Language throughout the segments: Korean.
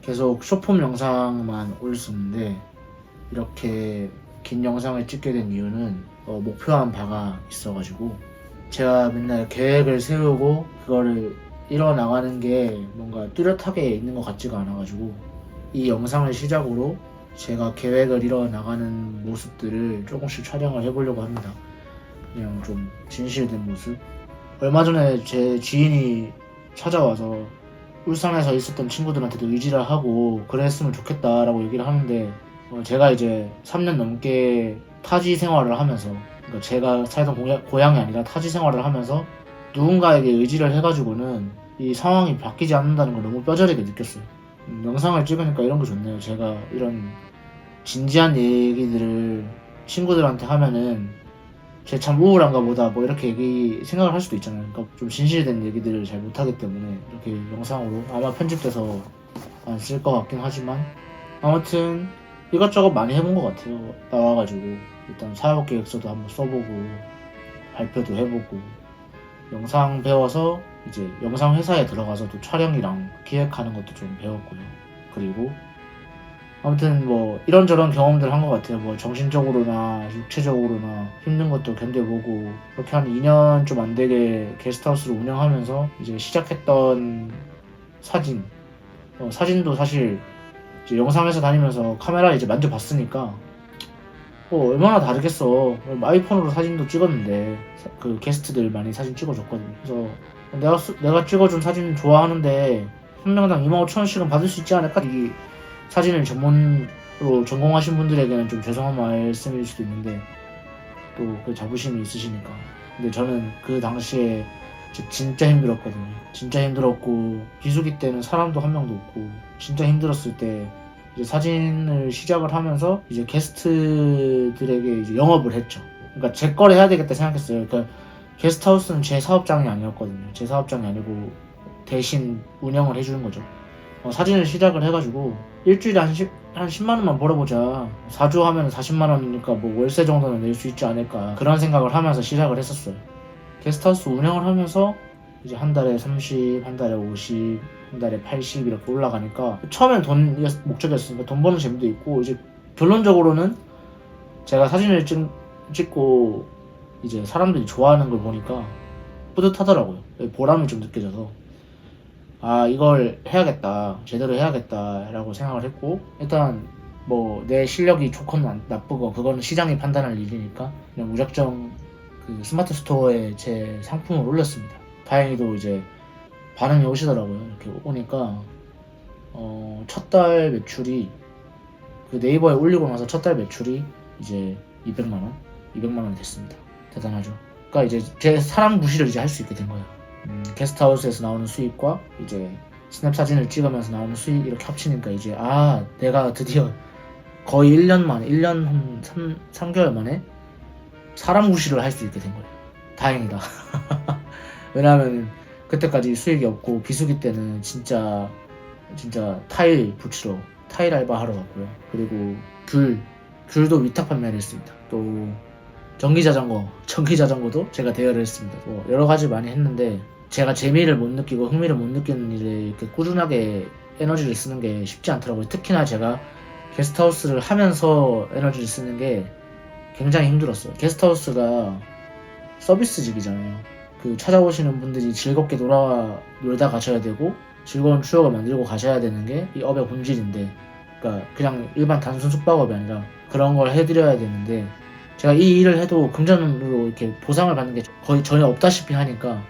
계속 숏폼 영상만 올렸었는데 이렇게 긴 영상을 찍게 된 이유는 목표한 바가 있어가지고, 제가 맨날 계획을 세우고 그거를 이뤄나가는 게 뭔가 뚜렷하게 있는 것 같지가 않아가지고, 이 영상을 시작으로 제가 계획을 이뤄나가는 모습들을 조금씩 촬영을 해보려고 합니다. 그냥 좀 진실된 모습. 얼마 전에 제 지인이 찾아와서 울산에서 있었던 친구들한테도 의지를 하고 그랬으면 좋겠다라고 얘기를 하는데, 제가 이제 3년 넘게 타지 생활을 하면서, 그러니까 제가 살던 고향이 아니라 타지 생활을 하면서 누군가에게 의지를 해가지고는 이 상황이 바뀌지 않는다는 걸 너무 뼈저리게 느꼈어요. 영상을 찍으니까 이런 게 좋네요. 제가 이런 진지한 얘기들을 친구들한테 하면은 쟤 참 우울한가 보다 뭐 이렇게 생각을 할 수도 있잖아요. 그러니까 좀 진실된 얘기들을 잘 못하기 때문에 이렇게 영상으로 아마 편집돼서 안 쓸 것 같긴 하지만, 아무튼 이것저것 많이 해본 것 같아요. 나와가지고 일단 사업계획서도 한번 써보고 발표도 해보고 영상 배워서 이제 영상 회사에 들어가서도 촬영이랑 기획하는 것도 좀 배웠고요. 그리고 아무튼 뭐 이런저런 경험들 한 것 같아요. 뭐 정신적으로나 육체적으로나 힘든 것도 견뎌보고, 그렇게 한 2년 좀 안 되게 게스트하우스를 운영하면서 이제 시작했던 사진도 사실 이제 영상회사 다니면서 카메라 이제 만져봤으니까 얼마나 다르겠어. 아이폰으로 사진도 찍었는데 그 게스트들 많이 사진 찍어줬거든요. 그래서 내가 찍어준 사진 좋아하는데 한 명당 25,000원씩은 받을 수 있지 않을까? 이 사진을 전문으로 전공하신 분들에게는 좀 죄송한 말씀일 수도 있는데 또 그 자부심이 있으시니까. 근데 저는 그 당시에 진짜 힘들었거든요. 진짜 힘들었고 비수기 때는 사람도 한 명도 없고 진짜 힘들었을 때 이제 사진을 시작을 하면서 이제 게스트들에게 이제 영업을 했죠. 그러니까 제 거를 해야 되겠다 생각했어요. 그러니까 게스트하우스는 제 사업장이 아니었거든요. 제 사업장이 아니고 대신 운영을 해주는 거죠. 사진을 시작을 해가지고 일주일에 한 10만 원만 벌어보자. 4주 하면 40만 원이니까 뭐 월세 정도는 낼 수 있지 않을까. 그런 생각을 하면서 시작을 했었어요. 게스트하우스 운영을 하면서 이제 한 달에 30, 한 달에 50, 한 달에 80 이렇게 올라가니까, 처음엔 돈 목적이었으니까 돈 버는 재미도 있고, 이제 결론적으로는 제가 사진을 찍고 이제 사람들이 좋아하는 걸 보니까 뿌듯하더라고요. 보람이 좀 느껴져서 이걸 해야겠다, 제대로 해야겠다 라고 생각을 했고, 일단 뭐 내 실력이 좋건 나쁘건 그거는 시장이 판단할 일이니까 그냥 무작정 그 스마트 스토어에 제 상품을 올렸습니다. 다행히도 이제 반응이 오시더라고요. 이렇게 오니까 첫 달 매출이, 그 네이버에 올리고 나서 첫 달 매출이 이제 200만 원이 됐습니다. 대단하죠. 그러니까 이제 제 사람 구실을 이제 할 수 있게 된 거예요. 게스트하우스에서 나오는 수익과 이제 스냅 사진을 찍으면서 나오는 수익 이렇게 합치니까 이제 내가 드디어 거의 1년 한 3개월 만에 사람 구실을 할 수 있게 된 거예요. 다행이다. 왜냐하면 그때까지 수익이 없고 비수기 때는 진짜 타일 붙이러 타일 알바 하러 갔고요. 그리고 귤도 위탁 판매를 했습니다. 또 전기자전거도 제가 대여를 했습니다. 여러 가지 많이 했는데, 제가 재미를 못 느끼고 흥미를 못 느끼는 일에 이렇게 꾸준하게 에너지를 쓰는 게 쉽지 않더라고요. 특히나 제가 게스트하우스를 하면서 에너지를 쓰는 게 굉장히 힘들었어요. 게스트하우스가 서비스직이잖아요. 그 찾아오시는 분들이 즐겁게 놀다 가셔야 되고 즐거운 추억을 만들고 가셔야 되는 게 이 업의 본질인데, 그러니까 그냥 일반 단순 숙박업이 아니라 그런 걸 해드려야 되는데, 제가 이 일을 해도 금전으로 이렇게 보상을 받는 게 거의 전혀 없다시피 하니까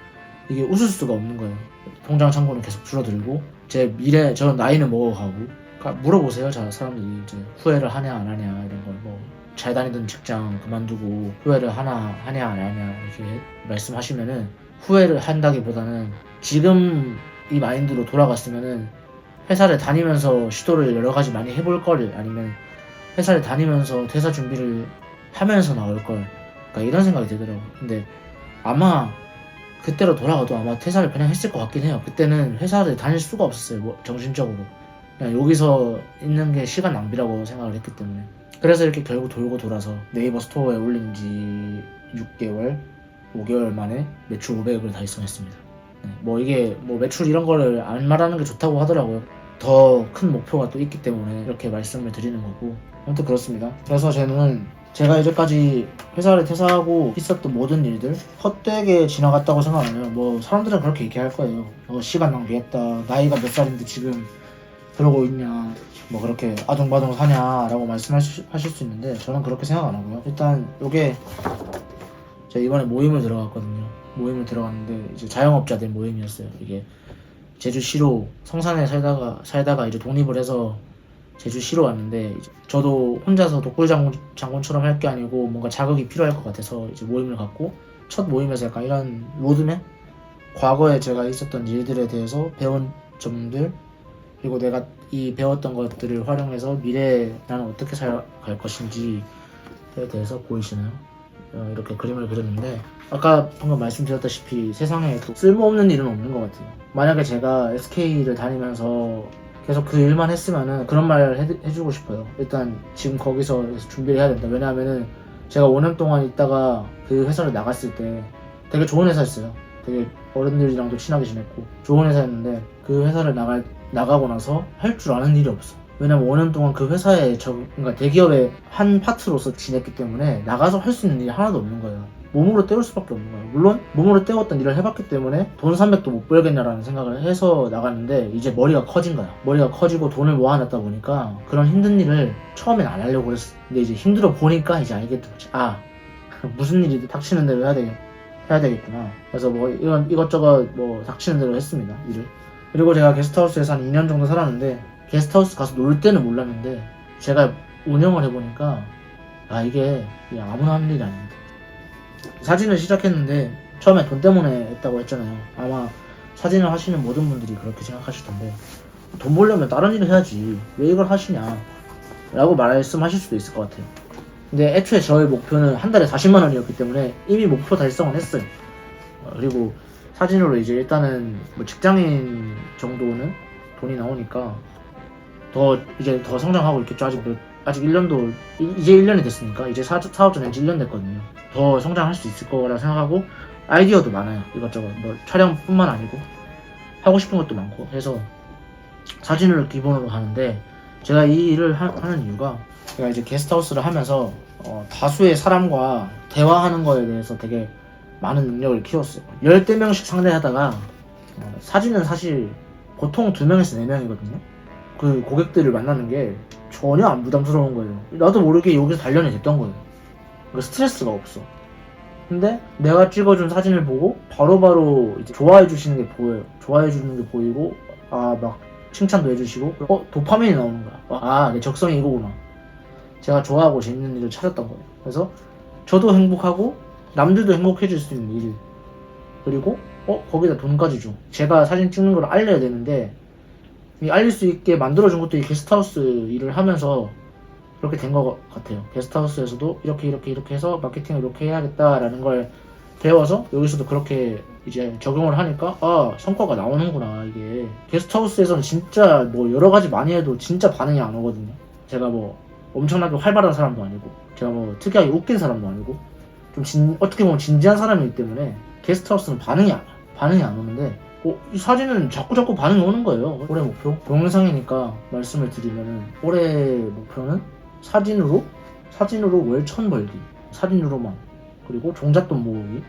이게 웃을 수가 없는 거예요. 통장 잔고는 계속 줄어들고 저 나이는 먹어가고. 그러니까 물어보세요. 사람들이 이제 후회를 하냐 안 하냐 이런 걸, 뭐 잘 다니던 직장 그만두고 후회를 하냐 안 하냐 이렇게 말씀하시면은, 후회를 한다기보다는 지금 이 마인드로 돌아갔으면은 회사를 다니면서 시도를 여러 가지 많이 해볼 걸, 아니면 회사를 다니면서 퇴사 준비를 하면서 나올 걸, 그러니까 이런 생각이 들더라고요. 근데 아마 그때로 돌아가도 아마 퇴사를 그냥 했을 것 같긴 해요. 그때는 회사를 다닐 수가 없었어요. 뭐 정신적으로 그냥 여기서 있는 게 시간 낭비라고 생각을 했기 때문에. 그래서 이렇게 결국 돌고 돌아서 네이버 스토어에 올린 지 6개월, 5개월 만에 매출 500을 달성했습니다. 뭐 이게 뭐 매출 이런 거를 안 말하는 게 좋다고 하더라고요. 더 큰 목표가 또 있기 때문에 이렇게 말씀을 드리는 거고, 아무튼 그렇습니다. 그래서 저는 제가 이제까지 회사를 퇴사하고 있었던 모든 일들 헛되게 지나갔다고 생각하면, 뭐 사람들은 그렇게 얘기할 거예요. 시간 낭비했다, 나이가 몇 살인데 지금 그러고 있냐, 뭐 그렇게 아둥바둥 사냐라고 말씀하실 수 있는데, 저는 그렇게 생각 안 하고요. 일단 요게 제가 이번에 모임을 들어갔거든요. 모임을 들어갔는데 이제 자영업자들 모임이었어요. 이게 제주시로 성산에 살다가 이제 독립을 해서 제주시로 왔는데, 이제 저도 혼자서 독불장군처럼 할 게 아니고 뭔가 자극이 필요할 것 같아서 이제 모임을 갖고, 첫 모임에서 약간 이런 로드맵? 과거에 제가 있었던 일들에 대해서 배운 점들, 그리고 내가 이 배웠던 것들을 활용해서 미래에 나는 어떻게 살아갈 것인지에 대해서 보이시나요? 이렇게 그림을 그렸는데, 아까 방금 말씀드렸다시피 세상에 쓸모없는 일은 없는 것 같아요. 만약에 제가 SK를 다니면서 계속 그 일만 했으면은 그런 말 해주고 싶어요. 일단 지금 거기서 준비를 해야 된다. 왜냐하면은 제가 5년 동안 있다가 그 회사를 나갔을 때 되게 좋은 회사였어요. 되게 어른들이랑도 친하게 지냈고 좋은 회사였는데, 그 회사를 나가고 나서 할 줄 아는 일이 없어. 왜냐면 5년 동안 그 회사에 그러니까 대기업의 한 파트로서 지냈기 때문에 나가서 할 수 있는 일이 하나도 없는 거예요. 몸으로 때울 수밖에 없는 거예요. 물론 몸으로 때웠던 일을 해봤기 때문에 돈 300도 못 벌겠냐라는 생각을 해서 나갔는데, 이제 머리가 커진 거야. 머리가 커지고 돈을 모아놨다 보니까 그런 힘든 일을 처음엔 안 하려고 그랬어. 근데 이제 힘들어 보니까 이제 알겠더라고요. 아, 무슨 일이 닥치는 대로 해야 되겠구나. 그래서 뭐 이것저것 뭐 닥치는 대로 했습니다, 일을. 그리고 제가 게스트하우스에서 한 2년 정도 살았는데, 게스트하우스 가서 놀 때는 몰랐는데 제가 운영을 해보니까 이게 그냥 아무나 하는 일이 아닙니다. 사진을 시작했는데 처음에 돈 때문에 했다고 했잖아요. 아마 사진을 하시는 모든 분들이 그렇게 생각하실 텐데, 돈 벌려면 다른 일을 해야지 왜 이걸 하시냐 라고 말씀하실 수도 있을 것 같아요. 근데 애초에 저의 목표는 한 달에 40만 원이었기 때문에 이미 목표 달성은 했어요. 그리고 사진으로 이제 일단은 뭐 직장인 정도는 돈이 나오니까 이제 더 성장하고 있겠죠. 아직 1년도, 이제 1년이 됐으니까, 이제 사업자 된지 1년 됐거든요. 더 성장할 수 있을 거라 생각하고, 아이디어도 많아요. 이것저것. 뭐 촬영뿐만 아니고 하고 싶은 것도 많고 해서 사진을 기본으로 하는데, 제가 이 일을 하는 이유가, 제가 이제 게스트하우스를 하면서 다수의 사람과 대화하는 거에 대해서 되게 많은 능력을 키웠어요. 10대명씩 상대하다가 사진은 사실 보통 2명에서 4명이거든요. 그 고객들을 만나는 게 전혀 안 부담스러운 거예요. 나도 모르게 여기서 단련이 됐던 거예요. 그러니까 스트레스가 없어. 근데 내가 찍어준 사진을 보고 바로바로 이제 좋아해 주시는 게 보여요. 좋아해 주는 게 보이고, 막 칭찬도 해주시고, 도파민이 나오는 거야. 내 적성이 이거구나. 제가 좋아하고 재밌는 일을 찾았던 거예요. 그래서 저도 행복하고 남들도 행복해질 수 있는 일, 그리고 거기다 돈까지 줘. 제가 사진 찍는 걸 알려야 되는데, 알릴 수 있게 만들어준 것도 이 게스트하우스 일을 하면서 그렇게 된 것 같아요. 게스트하우스에서도 이렇게 해서 마케팅을 이렇게 해야겠다라는 걸 배워서 여기서도 그렇게 이제 적용을 하니까 성과가 나오는구나. 이게 게스트하우스에서는 진짜 뭐 여러 가지 많이 해도 진짜 반응이 안 오거든요. 제가 뭐 엄청나게 활발한 사람도 아니고, 제가 뭐 특이하게 웃긴 사람도 아니고, 좀 어떻게 보면 진지한 사람이기 때문에 게스트하우스는 반응이 안 오는데, 이 사진은 자꾸 반응이 오는 거예요. 올해 목표? 동영상이니까 말씀을 드리면은, 올해 목표는 사진으로 월 1,000 벌기. 사진으로만. 그리고 종잣돈 모으기.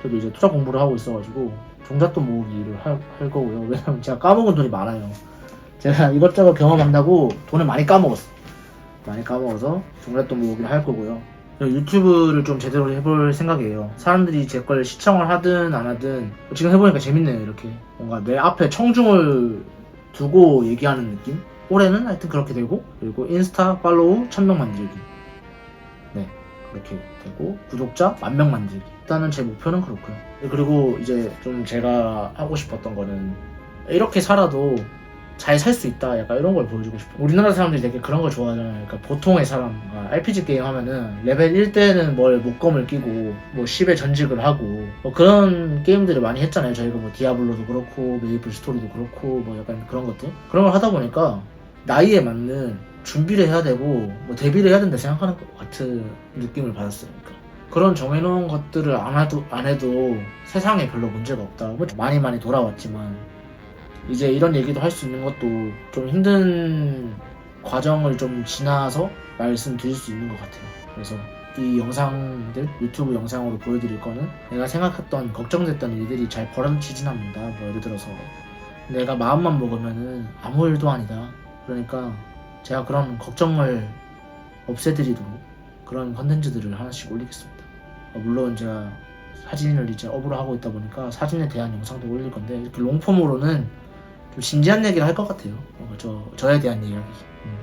저도 이제 투자 공부를 하고 있어가지고 종잣돈 모으기를 할 거고요. 왜냐면 제가 까먹은 돈이 많아요. 제가 이것저것 경험한다고 돈을 많이 까먹어서 종잣돈 모으기를 할 거고요. 유튜브를 좀 제대로 해볼 생각이에요. 사람들이 제 걸 시청을 하든 안 하든 지금 해보니까 재밌네요. 이렇게 뭔가 내 앞에 청중을 두고 얘기하는 느낌? 올해는 하여튼 그렇게 되고, 그리고 인스타 팔로우 1,000명 만들기, 네, 그렇게 되고, 구독자 10,000명 만들기. 일단은 제 목표는 그렇고요. 그리고 이제 좀 제가 하고 싶었던 거는, 이렇게 살아도 잘 살 수 있다, 약간 이런 걸 보여주고 싶어요. 우리나라 사람들이 되게 그런 걸 좋아하잖아요. 그러니까 보통의 사람, RPG 게임 하면은 레벨 1대는 목검을 끼고 뭐 10에 전직을 하고 뭐 그런 게임들을 많이 했잖아요. 저희가 뭐 디아블로도 그렇고 메이플 스토리도 그렇고 뭐 약간 그런 것들, 그런 걸 하다 보니까 나이에 맞는 준비를 해야 되고 뭐 데뷔를 해야 된다 생각하는 것 같은 느낌을 받았어요. 그러니까 그런 정해놓은 것들을 안 해도 세상에 별로 문제가 없다. 뭐 많이 돌아왔지만 이제 이런 얘기도 할 수 있는 것도 좀 힘든 과정을 좀 지나서 말씀드릴 수 있는 것 같아요. 그래서 이 영상들, 유튜브 영상으로 보여드릴 거는 내가 생각했던, 걱정됐던 일들이 잘 벌어지진 않는다. 뭐 예를 들어서 내가 마음만 먹으면은 아무 일도 아니다. 그러니까 제가 그런 걱정을 없애드리도록 그런 컨텐츠들을 하나씩 올리겠습니다. 물론 제가 사진을 이제 업으로 하고 있다 보니까 사진에 대한 영상도 올릴 건데, 이렇게 롱폼으로는 좀 진지한 얘기를 할 것 같아요. 저에 대한 이야기.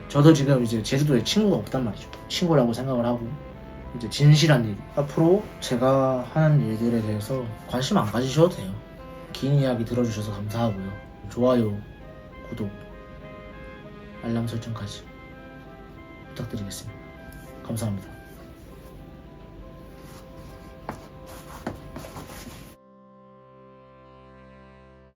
저도 지금 이제 제주도에 친구가 없단 말이죠. 친구라고 생각을 하고 이제 진실한 얘기. 앞으로 제가 하는 일들에 대해서 관심 안 가지셔도 돼요. 긴 이야기 들어주셔서 감사하고요. 좋아요, 구독, 알람 설정까지 부탁드리겠습니다. 감사합니다.